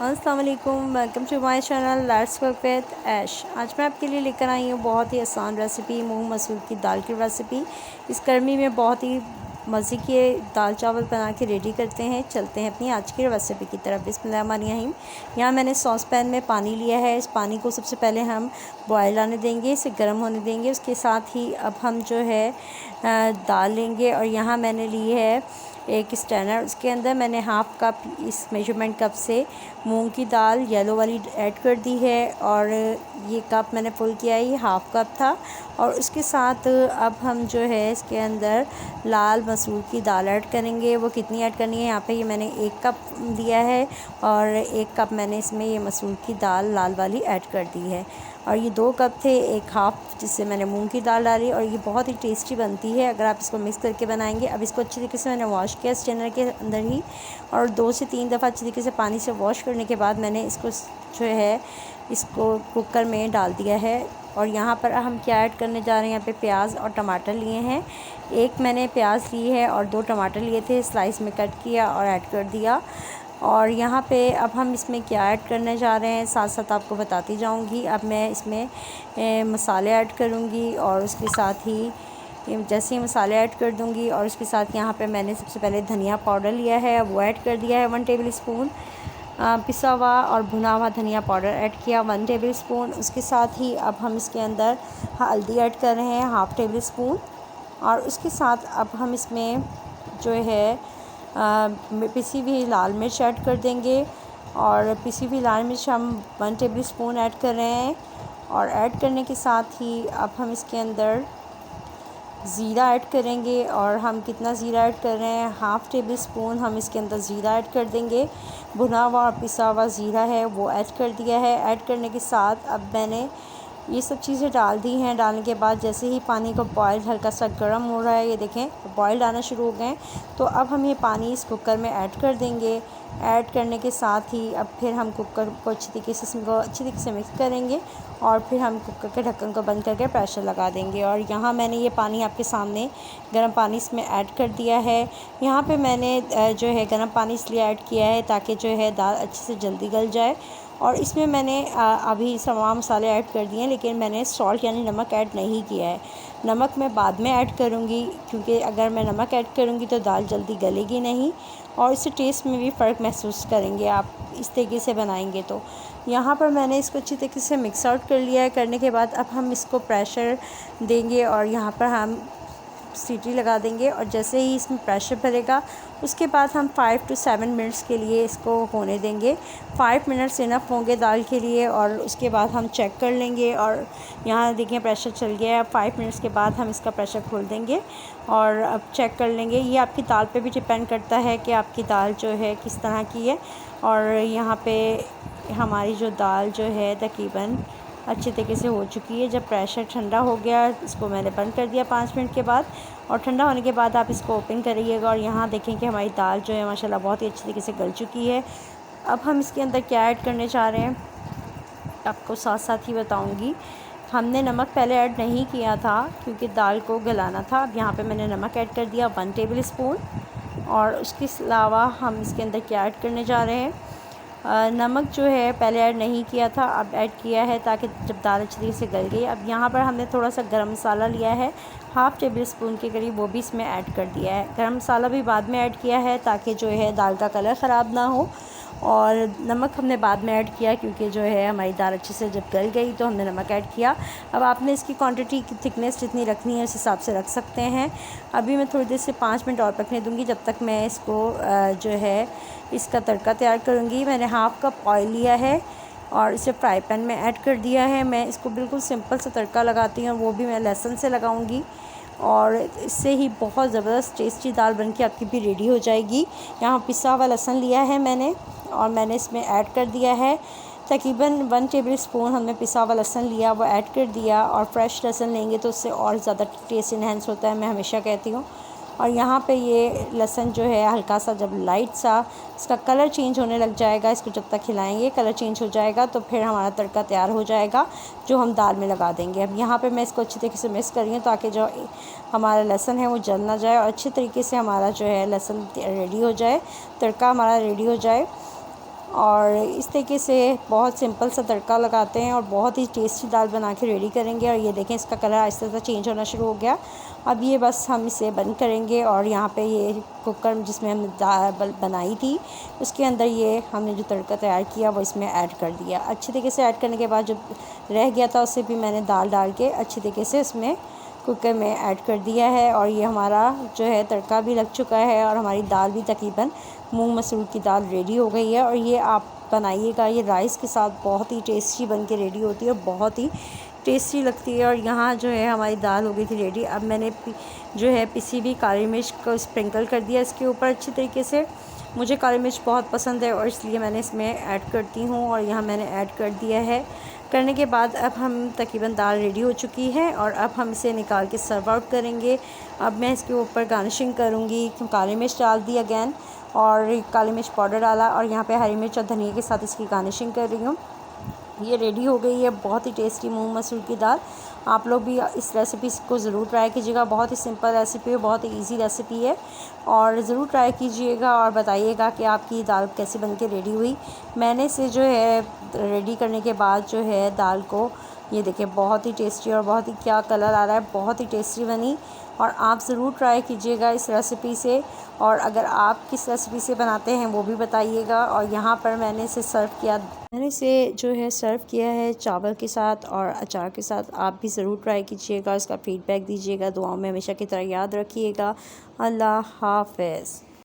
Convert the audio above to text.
अस्सलाम वालेकुम, welcome to my channel let's cook with Aish. आज मैं आपके लिए लेकर आई हूँ बहुत ही आसान रेसिपी, मूंग मसूर की दाल की रेसिपी। इस गर्मी में बहुत ही मज़े के दाल चावल बना के रेडी करते हैं। चलते हैं अपनी आज की रेसिपी की तरफ। बिस्मिल्लाहिर्रहमानिर्रहीम। यहाँ मैंने सॉस पैन में पानी लिया है। इस पानी को सबसे पहले हम बॉयल आने देंगे, इसे गर्म होने देंगे। उसके साथ ही अब हम जो है दाल लेंगे और यहाँ मैंने ली है एक स्टैनर। उसके अंदर मैंने हाफ़ कप इस मेजरमेंट कप से मूंग की दाल येलो वाली ऐड कर दी है और ये कप मैंने फुल किया है, ये हाफ़ कप था। और उसके साथ अब हम जो है इसके अंदर लाल मसूर की दाल ऐड करेंगे। वो कितनी ऐड करनी है, यहाँ पे ये मैंने 1 कप दिया है और 1 कप मैंने इसमें ये मसूर की दाल लाल वाली ऐड कर दी है। और ये 2 कप थे, 1 हाफ़ जिससे मैंने मूंग की दाल डाली और ये बहुत ही टेस्टी बनती है अगर आप इसको मिक्स करके बनाएंगे। अब इसको अच्छी तरीके से मैंने वॉश किया स्ट्रेनर के अंदर ही और 2 से 3 दफ़ा अच्छी तरीके से पानी से वॉश करने के बाद मैंने इसको जो है इसको कुकर में डाल दिया है। और यहाँ पर हम क्या ऐड करने जा रहे हैं, यहाँ पे प्याज और टमाटर लिए हैं। 1 मैंने प्याज ली है और 2 टमाटर लिए थे, स्लाइस में कट किया और ऐड कर दिया। और यहाँ पे अब हम इसमें क्या ऐड करने जा रहे हैं साथ साथ आपको बताती जाऊँगी। अब मैं इसमें मसाले ऐड करूँगी और उसके साथ ही जैसे ही मसाले ऐड कर दूँगी और उसके साथ यहाँ पे मैंने सबसे पहले धनिया पाउडर लिया है, वो ऐड कर दिया है 1 टेबल स्पून। पिसा हुआ और भुना हुआ धनिया पाउडर ऐड किया 1 टेबल स्पून। उसके साथ ही अब हम इसके अंदर हल्दी ऐड कर रहे हैं हाफ़ टेबल स्पून। और उसके साथ अब हम इसमें जो है पिसी हुई लाल मिर्च ऐड कर देंगे और पिसी हुई लाल मिर्च हम 1 टेबल स्पून ऐड कर रहे हैं। और ऐड करने के साथ ही अब हम इसके अंदर ज़ीरा ऐड करेंगे और हम कितना ज़ीरा ऐड कर रहे हैं, हाफ़ टेबल स्पून हम इसके अंदर ज़ीरा ऐड कर देंगे। भुना हुआ और पिसा हुआ ज़ीरा है वो ऐड कर दिया है। ऐड करने के साथ अब मैंने ये सब चीज़ें डाल दी हैं। डालने के बाद जैसे ही पानी को बॉयल हल्का सा गर्म हो रहा है, ये देखें बॉयल आना शुरू हो गए, तो अब हम ये पानी इस कुकर में ऐड कर देंगे। ऐड करने के साथ ही अब फिर हम कुकर को अच्छी तरीके से इसको अच्छी तरीके से मिक्स करेंगे और फिर हम कुकर के ढक्कन को बंद करके प्रेशर लगा देंगे। और यहाँ मैंने ये पानी आपके सामने गर्म पानी इसमें ऐड कर दिया है। यहाँ पे मैंने जो है गर्म पानी इसलिए ऐड किया है ताकि जो है दाल अच्छे से जल्दी गल जाए। और इसमें मैंने अभी तमाम मसाले ऐड कर दिए हैं, लेकिन मैंने सॉल्ट यानी नमक ऐड नहीं किया है। नमक मैं बाद में ऐड करूँगी क्योंकि अगर मैं नमक ऐड करूँगी तो दाल जल्दी गलेगी नहीं और इससे टेस्ट में भी फ़र्क महसूस करेंगे आप इस तरीके से बनाएंगे। तो यहाँ पर मैंने इसको अच्छी तरीके से मिक्स आउट कर लिया है। करने के बाद अब हम इसको प्रेशर देंगे और यहाँ पर हम सीटी लगा देंगे और जैसे ही इसमें प्रेशर भरेगा उसके बाद हम 5 to 7 मिनट्स के लिए इसको होने देंगे। 5 मिनट्स इनफ होंगे दाल के लिए और उसके बाद हम चेक कर लेंगे। और यहाँ देखिए प्रेशर चल गया है। 5 मिनट्स के बाद हम इसका प्रेशर खोल देंगे और अब चेक कर लेंगे। ये आपकी दाल पे भी डिपेंड करता है कि आपकी दाल जो है किस तरह की है। और यहाँ पे हमारी जो दाल जो है तकरीबन अच्छे तरीके से हो चुकी है। जब प्रेशर ठंडा हो गया इसको मैंने बंद कर दिया 5 मिनट के बाद और ठंडा होने के बाद आप इसको ओपन करिएगा और यहाँ देखें कि हमारी दाल जो है माशाल्लाह बहुत ही अच्छी तरीके से गल चुकी है। अब हम इसके अंदर क्या ऐड करने चाह रहे हैं आपको साथ साथ ही बताऊँगी। हमने नमक पहले ऐड नहीं किया था क्योंकि दाल को गलाना था। अब यहाँ पर मैंने नमक ऐड कर दिया 1 टेबल स्पून। और उसके अलावा हम इसके अंदर क्या ऐड करने जा रहे हैं, नमक जो है पहले ऐड नहीं किया था, अब ऐड किया है ताकि जब दाल अच्छी तरीके से गल गई। अब यहाँ पर हमने थोड़ा सा गरम मसाला लिया है हाफ़ टेबल स्पून के करीब, वो भी इसमें ऐड कर दिया है। गरम मसाला भी बाद में ऐड किया है ताकि जो है दाल का कलर ख़राब ना हो। और नमक हमने बाद में ऐड किया क्योंकि जो है हमारी दाल अच्छे से जब गल गई तो हमने नमक ऐड किया। अब आपने इसकी क्वांटिटी की थिकनेस जितनी रखनी है उस हिसाब से रख सकते हैं। अभी मैं थोड़ी देर से 5 मिनट और पकने दूँगी जब तक मैं इसको जो है इसका तड़का तैयार करूँगी। मैंने हाफ़ कप ऑयल लिया है और इसे फ्राई पैन में ऐड कर दिया है। मैं इसको बिल्कुल सिंपल सा तड़का लगाती हूँ, वो भी मैं लहसुन से लगाऊँगी और इससे ही बहुत ज़बरदस्त टेस्टी दाल बनके आपकी भी रेडी हो जाएगी। यहाँ पिसा हुआ लहसुन लिया है मैंने और मैंने इसमें ऐड कर दिया है तकरीबन 1 टेबल स्पून हमने पिसा हुआ लहसुन लिया, वो ऐड कर दिया। और फ्रेश लहसुन लेंगे तो उससे और ज़्यादा टेस्ट इन्हेंस होता है, मैं हमेशा कहती हूँ। और यहाँ पे ये लहसुन जो है हल्का सा जब लाइट सा इसका कलर चेंज होने लग जाएगा, इसको जब तक हिलाएंगे कलर चेंज हो जाएगा तो फिर हमारा तड़का तैयार हो जाएगा जो हम दाल में लगा देंगे। अब यहाँ पे मैं इसको अच्छी तरीके से मिक्स कर रही हूँ ताकि जो हमारा लहसुन है वो जल ना जाए और अच्छे तरीके से हमारा जो है लहसुन रेडी हो जाए, तड़का हमारा रेडी हो जाए। और इस तरीके से बहुत सिंपल सा तड़का लगाते हैं और बहुत ही टेस्टी दाल बना के रेडी करेंगे। और ये देखें इसका कलर आहिस्ता आहिस्ता चेंज होना शुरू हो गया। अब ये बस हम इसे बंद करेंगे और यहाँ पे ये कुकर जिसमें हमने दाल बनाई थी उसके अंदर ये हमने जो तड़का तैयार किया वो इसमें ऐड कर दिया। अच्छी तरीके से ऐड करने के बाद जो रह गया था उससे भी मैंने दाल डाल के अच्छी तरीके से उसमें कुकर में ऐड कर दिया है। और ये हमारा जो है तड़का भी लग चुका है और हमारी दाल भी तकरीबन मूंग मसूर की दाल रेडी हो गई है। और ये आप बनाइएगा, ये राइस के साथ बहुत ही टेस्टी बन के रेडी होती है और बहुत ही टेस्टी लगती है। और यहाँ जो है हमारी दाल हो गई थी रेडी। अब मैंने जो है पिसी हुई काली मिर्च को स्प्रिंकल कर दिया इसके ऊपर अच्छी तरीके से। मुझे काली मिर्च बहुत पसंद है और इसलिए मैंने इसमें ऐड करती हूँ और यहाँ मैंने ऐड कर दिया है। करने के बाद अब हम तकरीबन दाल रेडी हो चुकी है और अब हम इसे निकाल के सर्व आउट करेंगे। अब मैं इसके ऊपर गार्निशिंग करूँगी। काली मिर्च डाल दी अगैन और काली मिर्च पाउडर डाला और यहाँ पे हरी मिर्च और धनिया के साथ इसकी गार्निशिंग कर रही हूँ। ये रेडी हो गई है बहुत ही टेस्टी मूंग मसूर की दाल। आप लोग भी इस रेसिपी को ज़रूर ट्राई कीजिएगा। बहुत ही सिंपल रेसिपी है, बहुत ही इजी रेसिपी है और ज़रूर ट्राई कीजिएगा और बताइएगा कि आपकी दाल कैसे बन के रेडी हुई। मैंने इसे जो है रेडी करने के बाद जो है दाल को ये देखिए बहुत ही टेस्टी और बहुत ही क्या कलर आ रहा है, बहुत ही टेस्टी बनी। और आप ज़रूर ट्राई कीजिएगा इस रेसिपी से और अगर आप किस रेसिपी से बनाते हैं वो भी बताइएगा। और यहाँ पर मैंने इसे जो है सर्व किया है चावल के साथ और अचार के साथ। आप भी ज़रूर ट्राई कीजिएगा, इसका फ़ीडबैक दीजिएगा। दुआओं में हमेशा की तरह याद रखिएगा। अल्लाह हाफ़िज़।